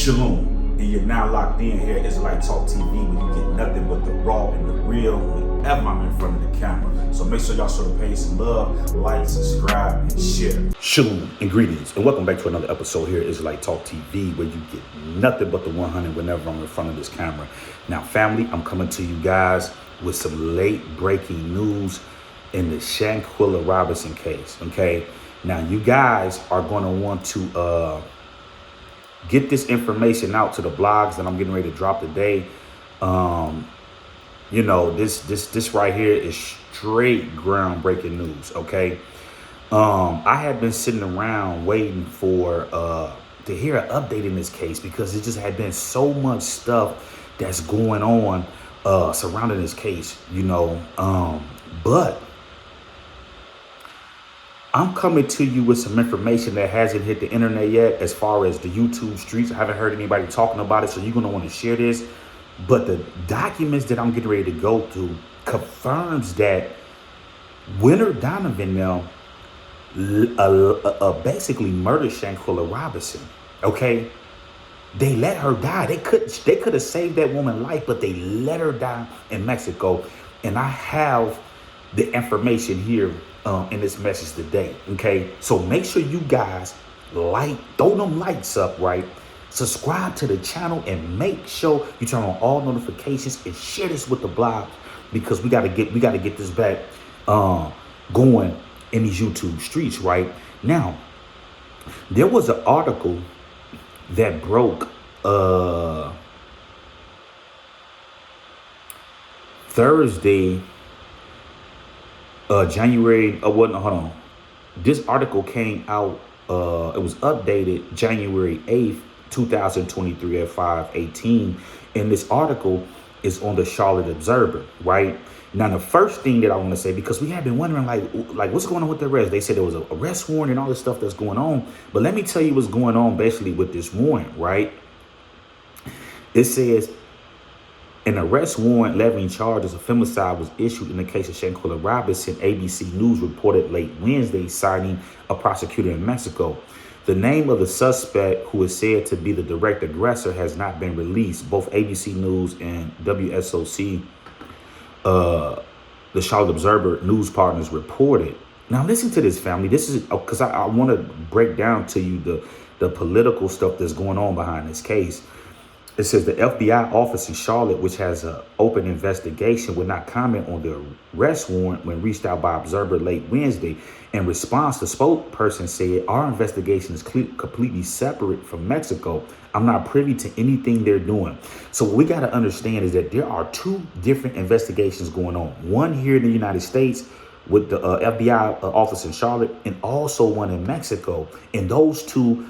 Shalom, and you're now locked in here at Israelite Talk TV, where you get nothing but the raw and the real whenever I'm in front of the camera. So make sure y'all show the page some love, like, subscribe, and share. Shalom and greetings, and welcome back to another episode here at Israelite Talk TV, where you get nothing but the 100 whenever I'm in front of this camera. Now, family, I'm coming to you guys with some late breaking news in the Shanquella Robinson case. Okay, now you guys are going to want to get this information out to the blogs that I'm getting ready to drop today. You know, this right here is straight groundbreaking news. Okay, I had been sitting around waiting for to hear an update in this case because it just had been so much stuff that's going on surrounding this case. You know, but I'm coming to you with some information that hasn't hit the internet yet as far as the YouTube streets. I haven't heard anybody talking about it, so you're going to want to share this. But the documents that I'm getting ready to go through confirms that Winter Donovan now basically murdered Shanquella Robinson. Okay? They let her die. They could have saved that woman's life, but they let her die in Mexico. And I have the information here in this message today. Okay, so make sure you guys throw them likes up, right? Subscribe to the channel and make sure you turn on all notifications and share this with the blog, because we gotta get this back going in these YouTube streets. Right now, there was an article that broke Thursday, January. Hold on. This article came out. It was updated January 8th, 2023 at 5:18. And this article is on the Charlotte Observer. Right now, the first thing that I want to say, because we have been wondering, like what's going on with the arrest? They said there was an arrest warrant and all this stuff that's going on. But let me tell you what's going on basically with this warrant. Right? It says an arrest warrant levying charges of femicide was issued in the case of Shanquella Robinson. ABC News reported late Wednesday, citing a prosecutor in Mexico. The name of the suspect, who is said to be the direct aggressor, has not been released. Both ABC News and WSOC, the Charlotte Observer news partners, reported. Now listen to this, family. This is because I want to break down to you the political stuff that's going on behind this case. It says the FBI office in Charlotte, which has an open investigation, would not comment on the arrest warrant when reached out by Observer late Wednesday. In response, the spokesperson said, "Our investigation is completely separate from Mexico. I'm not privy to anything they're doing." So what we got to understand is that there are two different investigations going on. One here in the United States with the FBI office in Charlotte, and also one in Mexico. And those two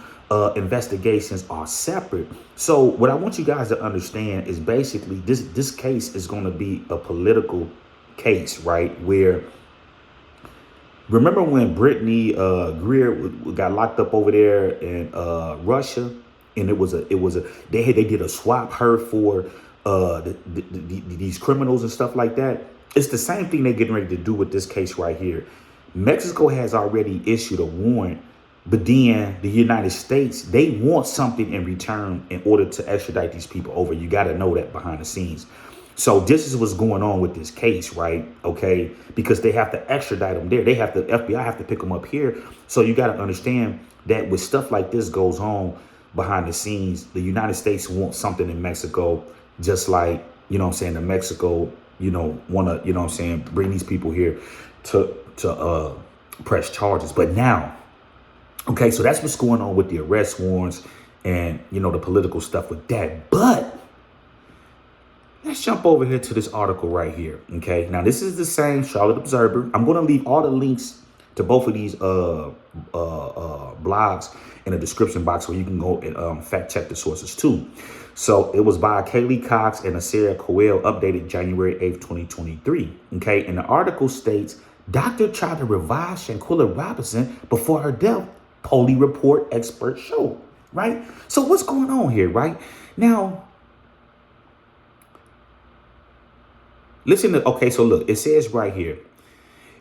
investigations are separate. So what I want you guys to understand is basically this case is going to be a political case, right? Where, remember when Brittany Greer got locked up over there in Russia, and they did a swap her for these criminals and stuff like that. It's the same thing they're getting ready to do with this case right here. Mexico has already issued a warrant, but then the United States, they want something in return in order to extradite these people over. You got to know that behind the scenes. So this is what's going on with this case, right? Okay, because they have to extradite them there. FBI have to pick them up here. So you got to understand that with stuff like this goes on behind the scenes, the United States wants something in Mexico, just like, you know what I'm saying, the Mexico, you know, want to, you know what I'm saying, bring these people here to press charges. But now, okay, so that's what's going on with the arrest warrants and, you know, the political stuff with that. But let's jump over here to this article right here. Okay, now this is the same Charlotte Observer. I'm going to leave all the links to both of these blogs in the description box, where you can go and fact check the sources too. So it was by Kaylee Cox and Sarah Coel, updated January 8th, 2023. Okay, and the article states, doctor tried to revive Shanquella Robinson before her death, Poli report experts show. Right? So what's going on here, right? Now, listen to, okay, so look, it says right here,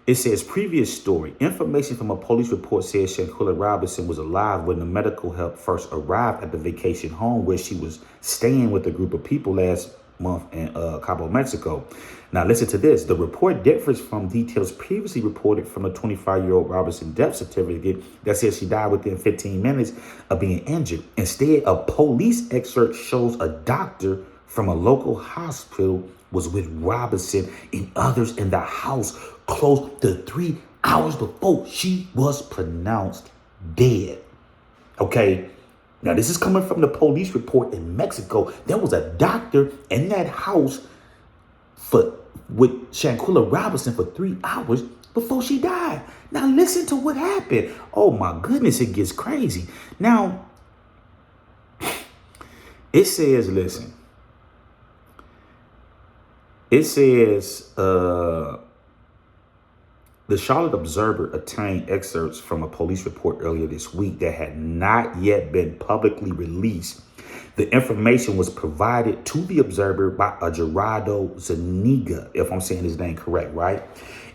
It says previous story. Information from a police report says Shanquella Robinson was alive when the medical help first arrived at the vacation home where she was staying with a group of people last month in Cabo, Mexico. Now listen to this. The report differs from details previously reported from the 25-year-old Robinson death certificate that says she died within 15 minutes of being injured. Instead, a police excerpt shows a doctor from a local hospital was with Robinson and others in the house close to 3 hours before she was pronounced dead. Okay. Now, this is coming from the police report in Mexico. There was a doctor in that house with Shanquella Robinson for 3 hours before she died. Now, listen to what happened. Oh, my goodness, it gets crazy. Now, it says, listen. It says the Charlotte Observer obtained excerpts from a police report earlier this week that had not yet been publicly released. The information was provided to the Observer by a Gerardo Zuniga, if I'm saying his name correct, right?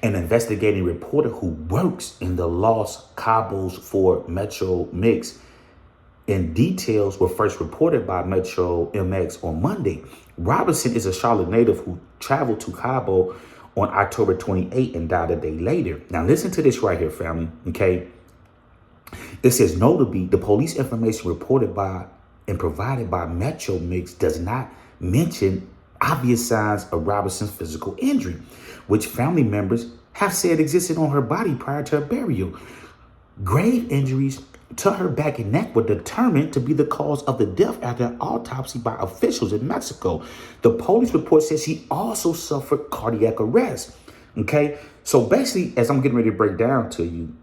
An investigating reporter who works in the Los Cabos for Metro Mix. And details were first reported by Metro MX on Monday. Robinson is a Charlotte native who traveled to Cabo on October 28 and died a day later. Now listen to this right here, family, okay? It says, notably, the police information reported by and provided by Metro Mix does not mention obvious signs of Robinson's physical injury, which family members have said existed on her body prior to her burial. Grave injuries to her back and neck were determined to be the cause of the death after an autopsy by officials in Mexico. The police report says she also suffered cardiac arrest. Okay, so basically, as I'm getting ready to break down to you,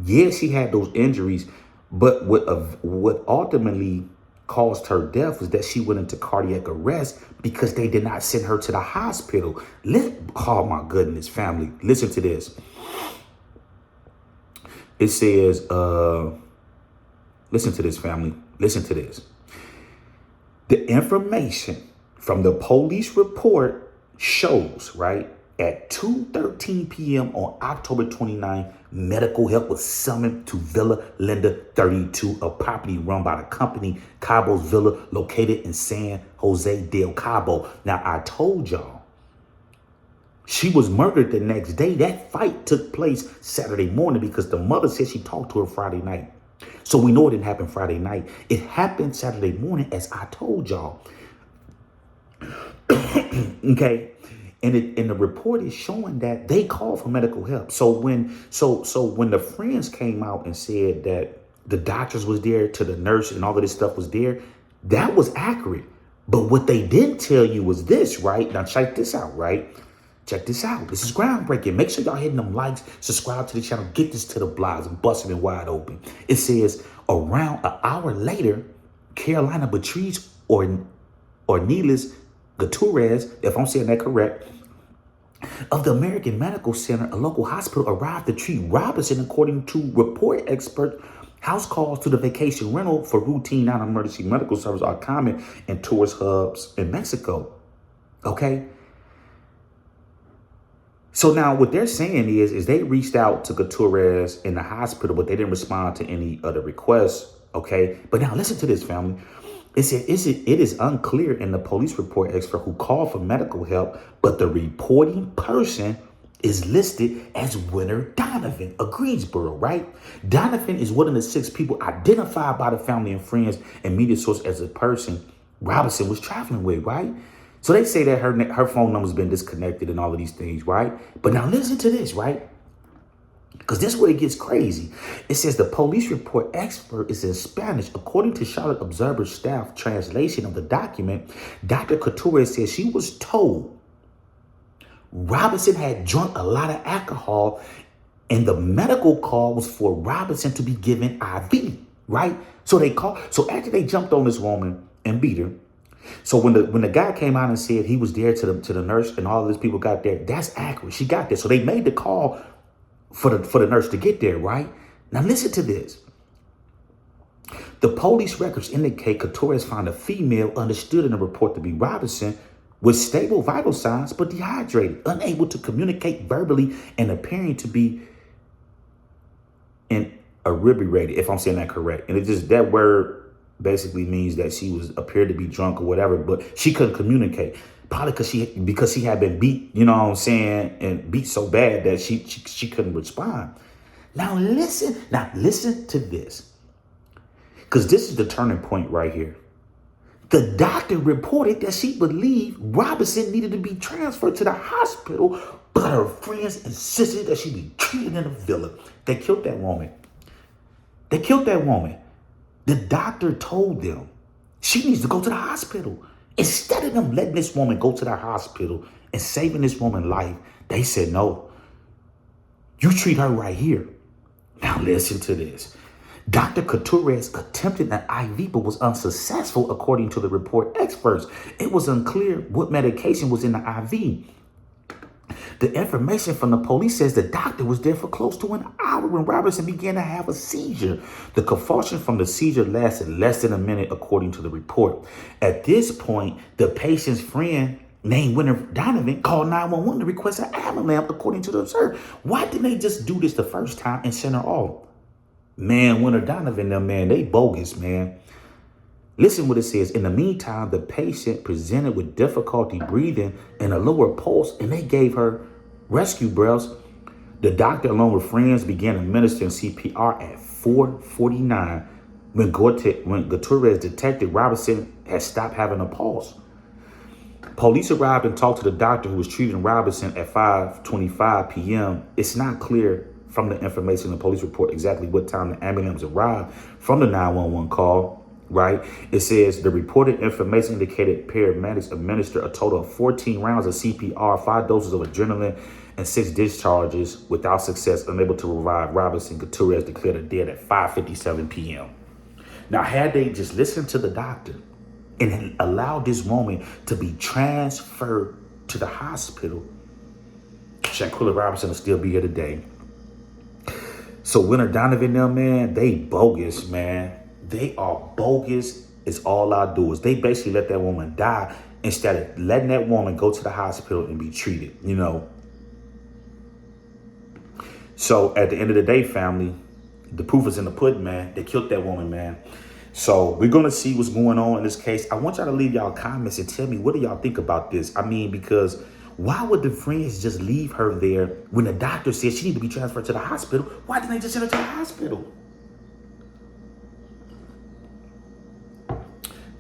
yes, she had those injuries, but what ultimately caused her death was that she went into cardiac arrest because they did not send her to the hospital. Oh my goodness, family, listen to this. It says, listen to this, family. Listen to this. The information from the police report shows, right, at 2:13 p.m. on October 29, medical help was summoned to Villa Linda 32, a property run by the company Cabo's Villa, located in San Jose del Cabo. Now, I told y'all, she was murdered the next day. That fight took place Saturday morning because the mother said she talked to her Friday night. So we know it didn't happen Friday night. It happened Saturday morning, as I told y'all. Okay. And the report is showing that they called for medical help. So when the friends came out and said that the doctors was there, to the nurse and all of this stuff was there, that was accurate. But what they didn't tell you was this, right? Now check this out, right? Check this out. This is groundbreaking. Make sure y'all hitting them likes, subscribe to the channel, get this to the blogs and busting it wide open. It says around an hour later, Carolina Beatriz or Neelis Gutierrez, if I'm saying that correct, of the American Medical Center, a local hospital, arrived to treat Robinson, according to report expert. House calls to the vacation rental for routine non-emergency medical service are common in tourist hubs in Mexico. Okay. So now what they're saying is they reached out to Gutierrez in the hospital, but they didn't respond to any other requests. Okay. But now listen to this, family. It said it is unclear in the police report expert who called for medical help, but the reporting person is listed as Winter Donovan of Greensboro, right? Donovan is one of the 6 people identified by the family and friends and media source as a person Robinson was traveling with, right? So they say that her phone number's been disconnected and all of these things, right? But now listen to this, right? Because this is where it gets crazy. It says the police report expert is in Spanish. According to Charlotte Observer staff translation of the document, Dr. Couture says she was told Robinson had drunk a lot of alcohol and the medical call was for Robinson to be given IV, right? So after they jumped on this woman and beat her, so when the guy came out and said he was there to the nurse and all of these people got there, that's accurate. She got there. So they made the call for the nurse to get there, right? Now listen to this. The police records indicate Couture found a female understood in the report to be Robinson with stable vital signs but dehydrated, unable to communicate verbally, and appearing to be inebriated, if I'm saying that correct. And it just, that word basically means that she was appeared to be drunk or whatever, but she couldn't communicate. Probably because she had been beat, you know what I'm saying, and beat so bad that she couldn't respond. Now listen to this, because this is the turning point right here. The doctor reported that she believed Robinson needed to be transferred to the hospital, but her friends insisted that she be treated in a villa. They killed that woman. The doctor told them she needs to go to the hospital. Instead of them letting this woman go to the hospital and saving this woman's life, they said, no, you treat her right here. Now listen to this. Dr. Couture's attempted an IV but was unsuccessful, according to the report experts. It was unclear what medication was in the IV. The information from the police says the doctor was there for close to an hour when Robinson began to have a seizure. The convulsion from the seizure lasted less than a minute, according to the report. At this point, the patient's friend, named Winter Donovan, called 911 to request an ambulance, according to the observer. Why didn't they just do this the first time and send her off? Man, Winter Donovan, them, man, they bogus, man. Listen what it says. In the meantime, the patient presented with difficulty breathing and a lower pulse, and they gave her rescue breaths. The doctor, along with friends, began administering CPR at 4:49 when Gutierrez detected Robinson had stopped having a pulse. Police arrived and talked to the doctor who was treating Robinson at 5:25 p.m. It's not clear from the information in the police report exactly what time the ambulance arrived from the 911 call, right? It says the reported information indicated paramedics administered a total of 14 rounds of CPR, 5 doses of adrenaline, and 6 discharges without success, unable to revive Robinson. Gutierrez declared her dead at 5:57 p.m. Now, had they just listened to the doctor and allowed this woman to be transferred to the hospital, Shanquella Robinson will still be here today. So Winter Donovan, them, man, they bogus, man. They are bogus. It's all I do is they basically let that woman die instead of letting that woman go to the hospital and be treated, you know. So at the end of the day, family, the proof is in the pudding, man. They killed that woman, man. So we're going to see what's going on in this case. I want y'all to leave y'all comments and tell me, what do y'all think about this? I mean, because why would the friends just leave her there when the doctor said she needed to be transferred to the hospital? Why didn't they just send her to the hospital?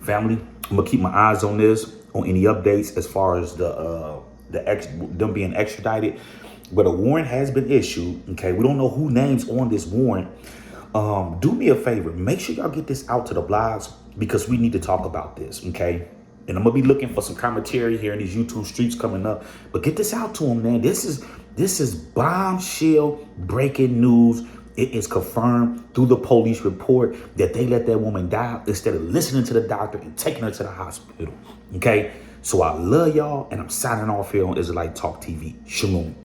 Family, I'm going to keep my eyes on this, on any updates as far as them being extradited. But a warrant has been issued. Okay, we don't know who names on this warrant. Do me a favor. Make sure y'all get this out to the blogs, because we need to talk about this, okay? And I'm going to be looking for some commentary here in these YouTube streets coming up. But get this out to them, man. This is bombshell breaking news. It is confirmed through the police report that they let that woman die instead of listening to the doctor and taking her to the hospital, okay? So I love y'all, and I'm signing off here on Israelite Talk TV. Shalom.